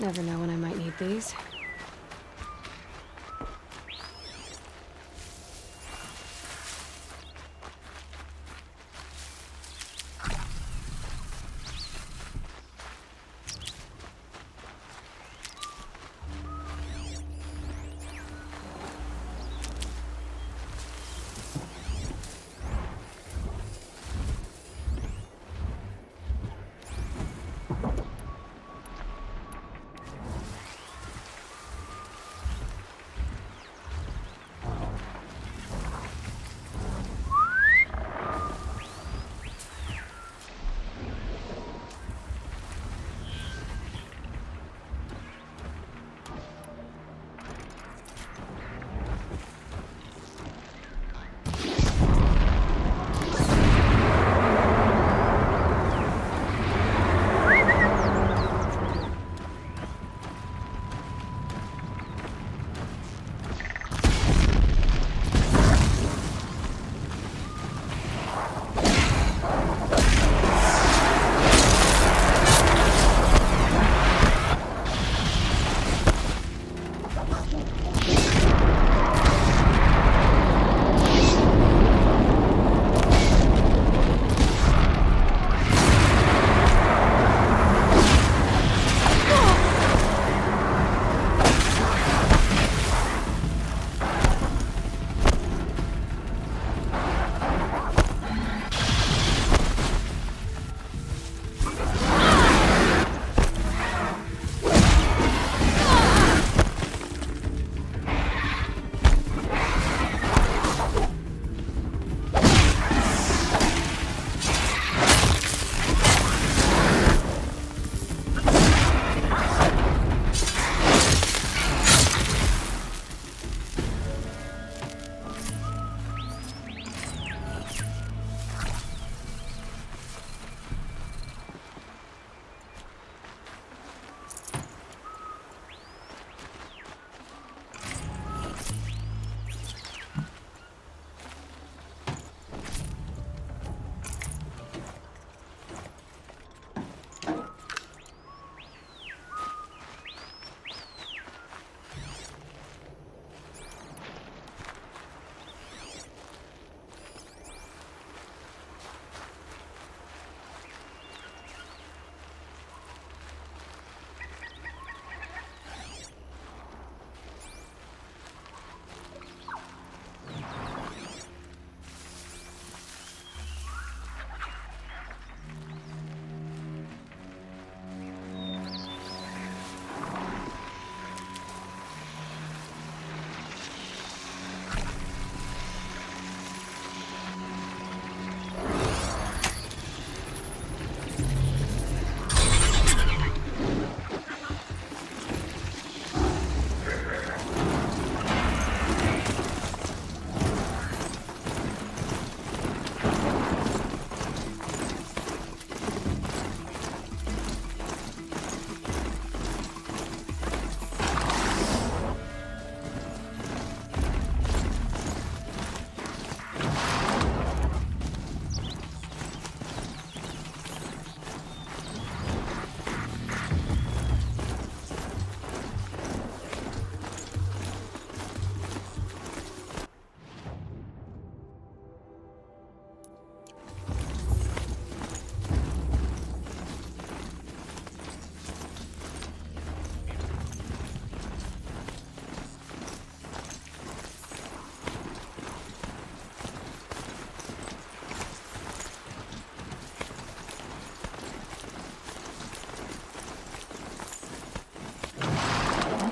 Never know when I might need these.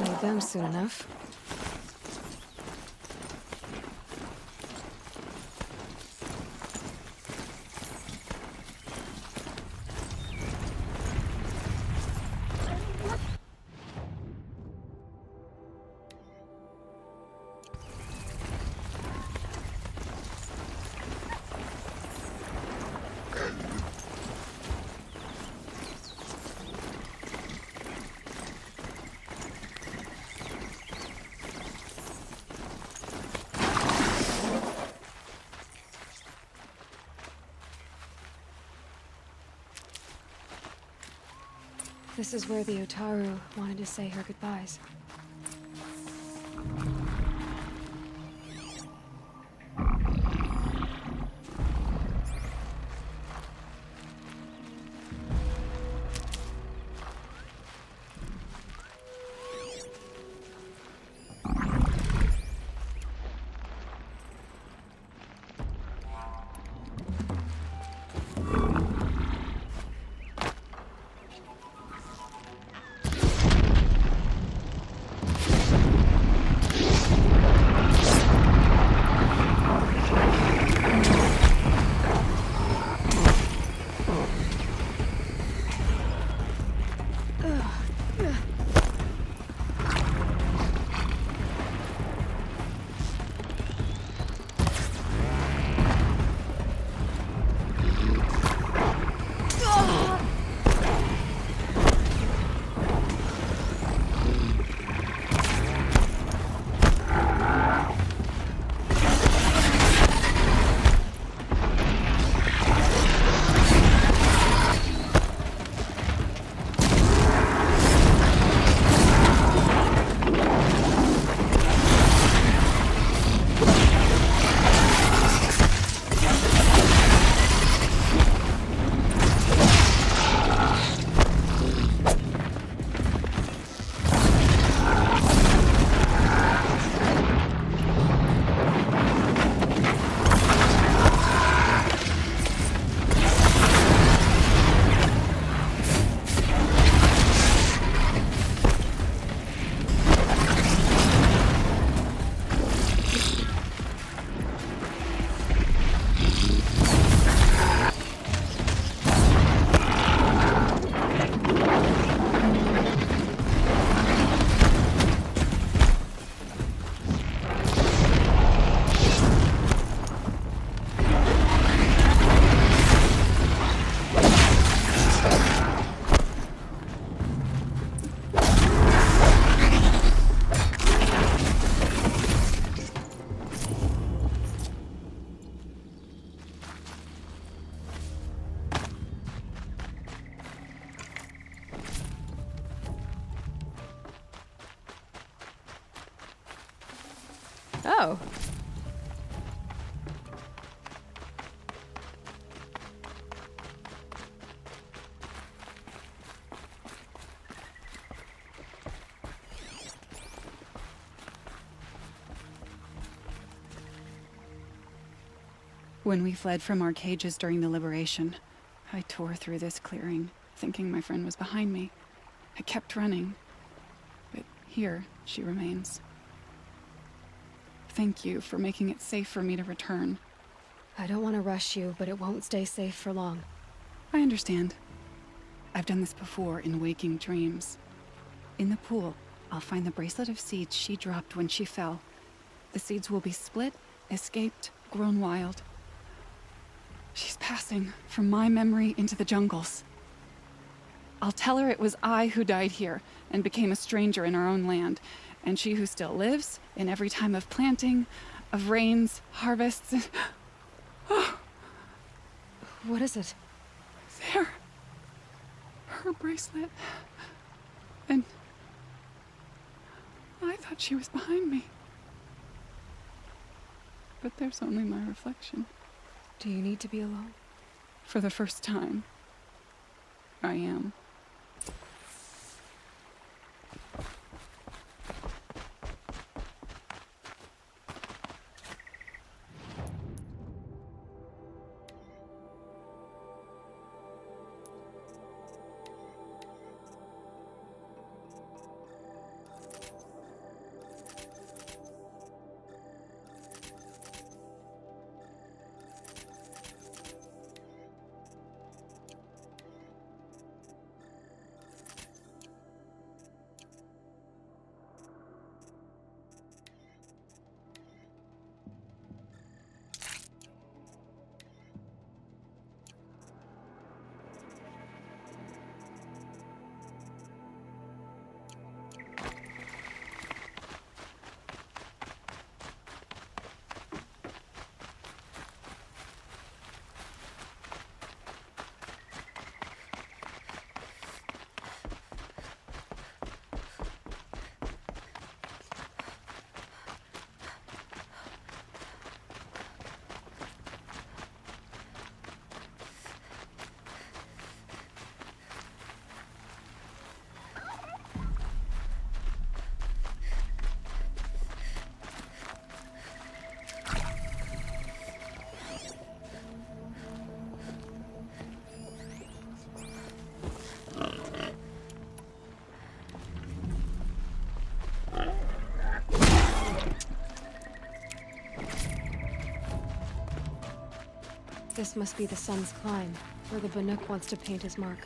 Need them soon enough. This is where the Otaru wanted to say her goodbyes. Oh. When we fled from our cages during the liberation, I tore through this clearing, thinking my friend was behind me. I kept running, but here she remains. Thank you for making it safe for me to return. I don't want to rush you, but it won't stay safe for long. I understand. I've done this before in waking dreams. In the pool, I'll find the bracelet of seeds she dropped when she fell. The seeds will be split, escaped, grown wild. She's passing from my memory into the jungles. I'll tell her it was I who died here and became a stranger in our own land, and she who still lives in every time of planting, of rains, harvests, and... What is it? There. Her bracelet. And... I thought she was behind me. But there's only my reflection. Do you need to be alone? For the first time, I am. This must be the sun's climb, where the Banuk wants to paint his mark.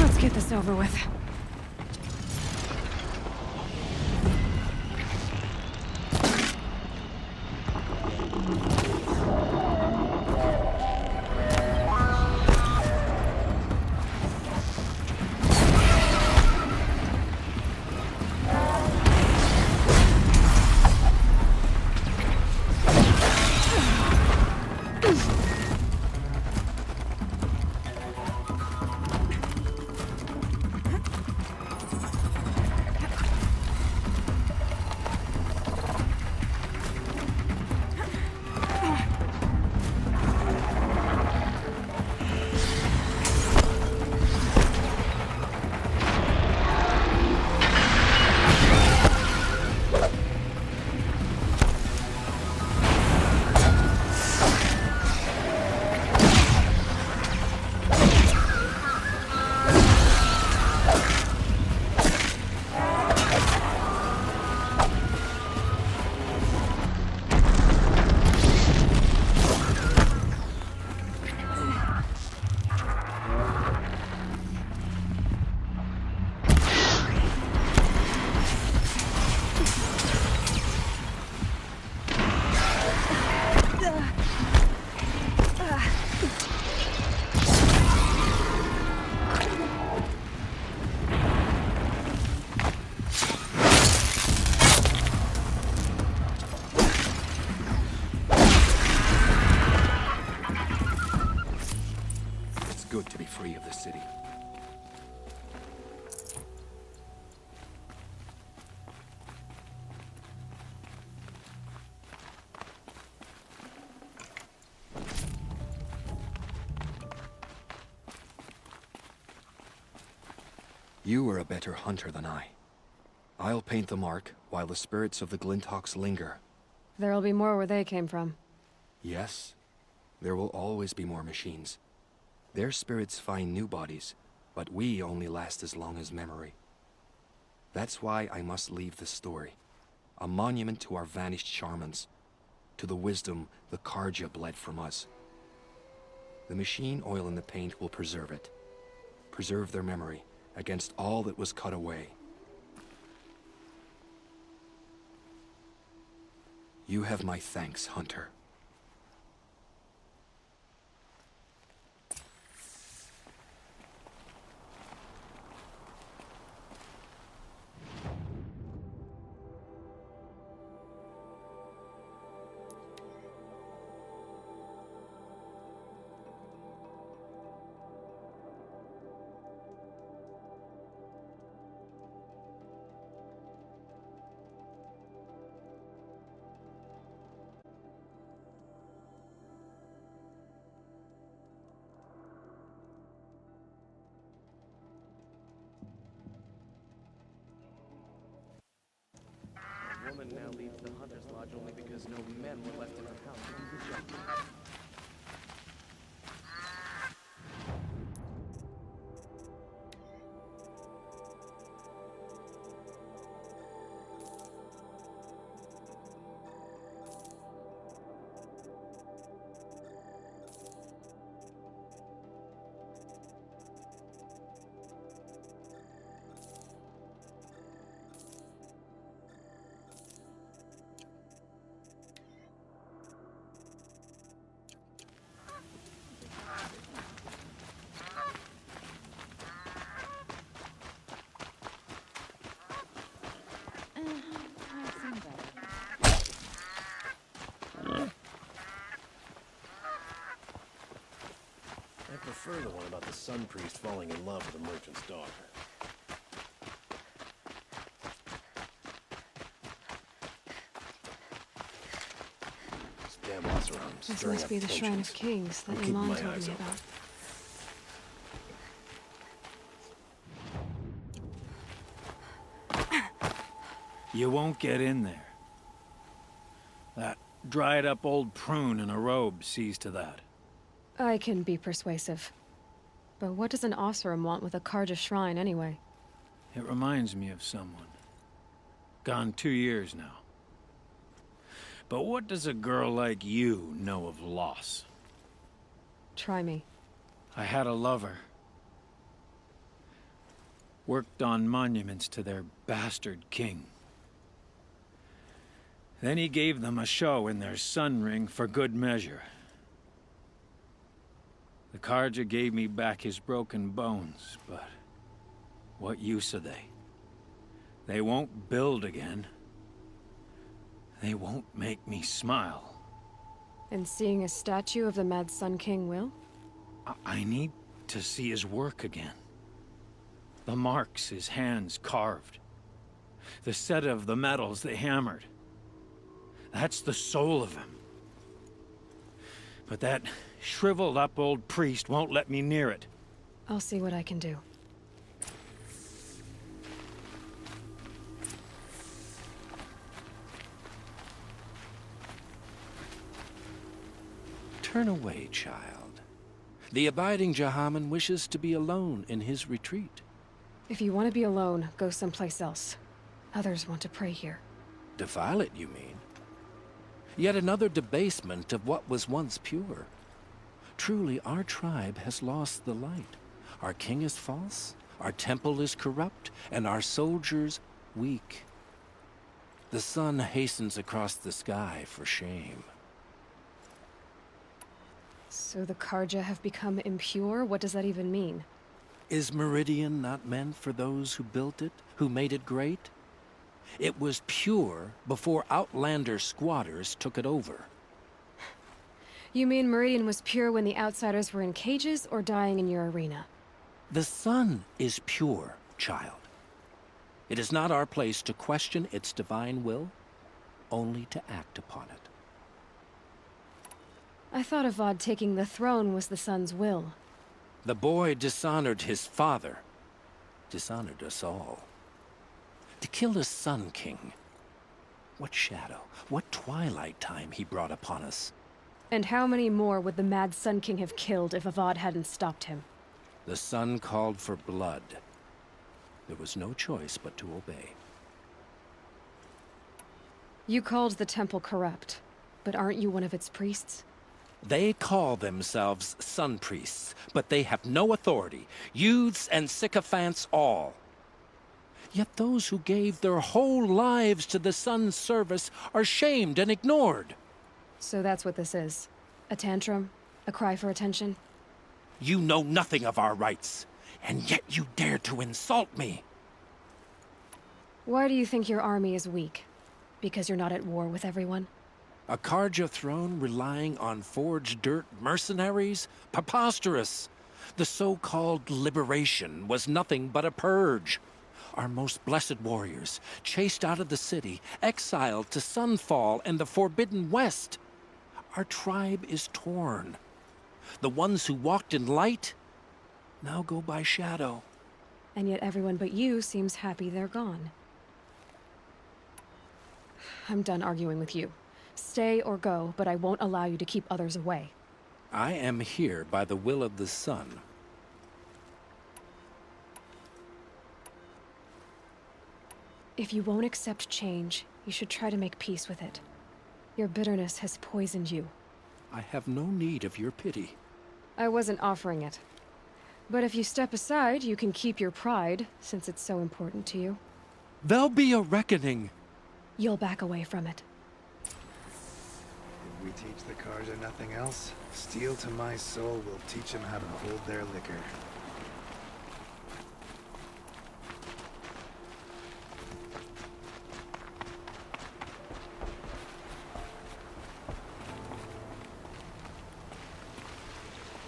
Let's get this over with. Good to be free of the city. You are a better hunter than I. I'll paint the mark while the spirits of the Glinthawks linger. There'll be more where they came from. Yes, there will always be more machines. Their spirits find new bodies, but we only last as long as memory. That's why I must leave the story. A monument to our vanished shamans, to the wisdom the Carja bled from us. The machine oil in the paint will preserve it. Preserve their memory against all that was cut away. You have my thanks, Hunter. the Hunter's Lodge only because no men were left in the house. I prefer the one about the Sun Priest falling in love with a merchant's daughter. This damn Oseram This stirring must up be the Shrine tensions. of Kings that I'm your keeping mom my told eyes me open. about. You won't get in there. That dried-up old prune in a robe sees to that. I can be persuasive. But what does an Oseram want with a Karja shrine, anyway? It reminds me of someone. Gone 2 years now. But what does a girl like you know of loss? Try me. I had a lover. Worked on monuments to their bastard king. Then he gave them a show in their sun ring for good measure. The Karja gave me back his broken bones, but what use are they? They won't build again. They won't make me smile. And seeing a statue of the Mad Sun King will? I need to see his work again. The marks his hands carved. The set of the metals they hammered. That's the soul of him. But that shriveled up old priest won't let me near it. I'll see what I can do. Turn away, child. The abiding Jahaman wishes to be alone in his retreat. If you want to be alone, go someplace else. Others want to pray here. Defile it, you mean? Yet another debasement of what was once pure. Truly, our tribe has lost the light. Our king is false, our temple is corrupt, and our soldiers weak. The sun hastens across the sky for shame. So the Karja have become impure? What does that even mean? Is Meridian not meant for those who built it, who made it great? It was pure before outlander squatters took it over. You mean Meridian was pure when the outsiders were in cages or dying in your arena? The sun is pure, child. It is not our place to question its divine will, only to act upon it. I thought Avad taking the throne was the sun's will. The boy dishonored his father, dishonored us all. To kill the Sun King. What shadow, what twilight time he brought upon us. And how many more would the Mad Sun King have killed if Avad hadn't stopped him? The sun called for blood. There was no choice but to obey. You called the temple corrupt, but aren't you one of its priests? They call themselves sun priests, but they have no authority. Youths and sycophants all. Yet those who gave their whole lives to the sun's service are shamed and ignored. So that's what this is. A tantrum? A cry for attention? You know nothing of our rights, and yet you dare to insult me. Why do you think your army is weak? Because you're not at war with everyone? A Karja throne relying on forged dirt mercenaries? Preposterous! The so-called liberation was nothing but a purge. Our most blessed warriors, chased out of the city, exiled to Sunfall and the Forbidden West. Our tribe is torn. The ones who walked in light now go by shadow. And yet everyone but you seems happy they're gone. I'm done arguing with you. Stay or go, but I won't allow you to keep others away. I am here by the will of the sun. If you won't accept change, you should try to make peace with it. Your bitterness has poisoned you. I have no need of your pity. I wasn't offering it. But if you step aside, you can keep your pride, since it's so important to you. There'll be a reckoning. You'll back away from it. If we teach the Carja nothing else, steel to my soul will teach them how to hold their liquor.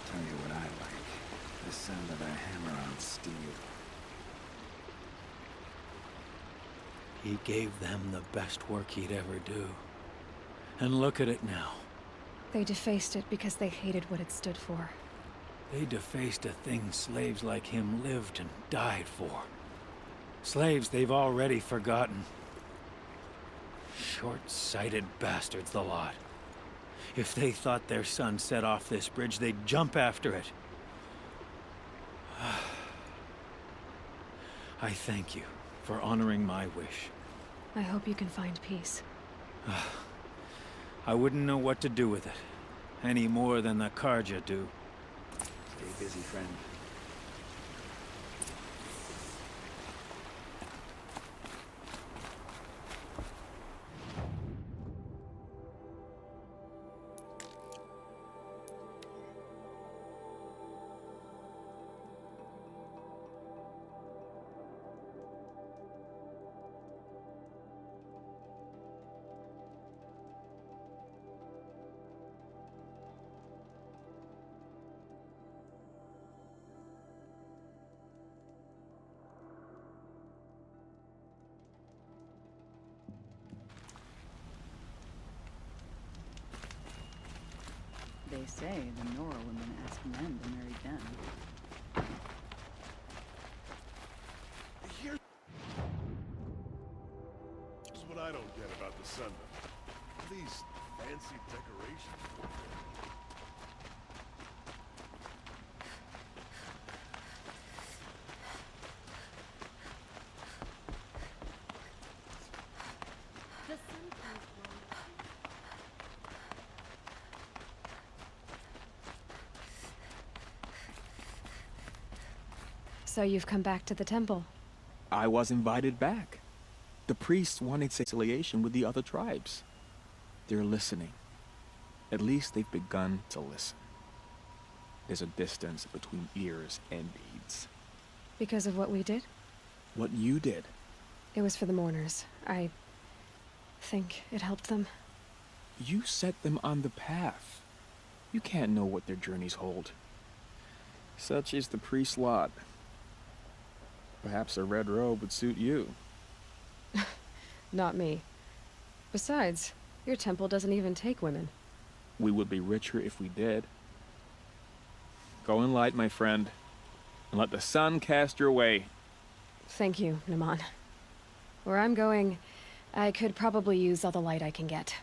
Tell you what I like. The sound of a hammer on steel. He gave them the best work he'd ever do. And look at it now. They defaced it because they hated what it stood for. They defaced a thing slaves like him lived and died for. Slaves they've already forgotten. Short-sighted bastards, the lot. If they thought their son set off this bridge, they'd jump after it. I thank you for honoring my wish. I hope you can find peace. I wouldn't know what to do with it, any more than the Carja do. Stay busy, friend. They say the Nora women ask men to marry them. Here's what I don't get about the Sun. These fancy decorations. So you've come back to the temple. I was invited back. The priests wanted reconciliation with the other tribes. They're listening. At least they've begun to listen. There's a distance between ears and deeds. Because of what we did? What you did. It was for the mourners. I think it helped them. You set them on the path. You can't know what their journeys hold. Such is the priest's lot. Perhaps a red robe would suit you. Not me. Besides, your temple doesn't even take women. We would be richer if we did. Go in light, my friend, and let the sun cast your way. Thank you, Naman. Where I'm going, I could probably use all the light I can get.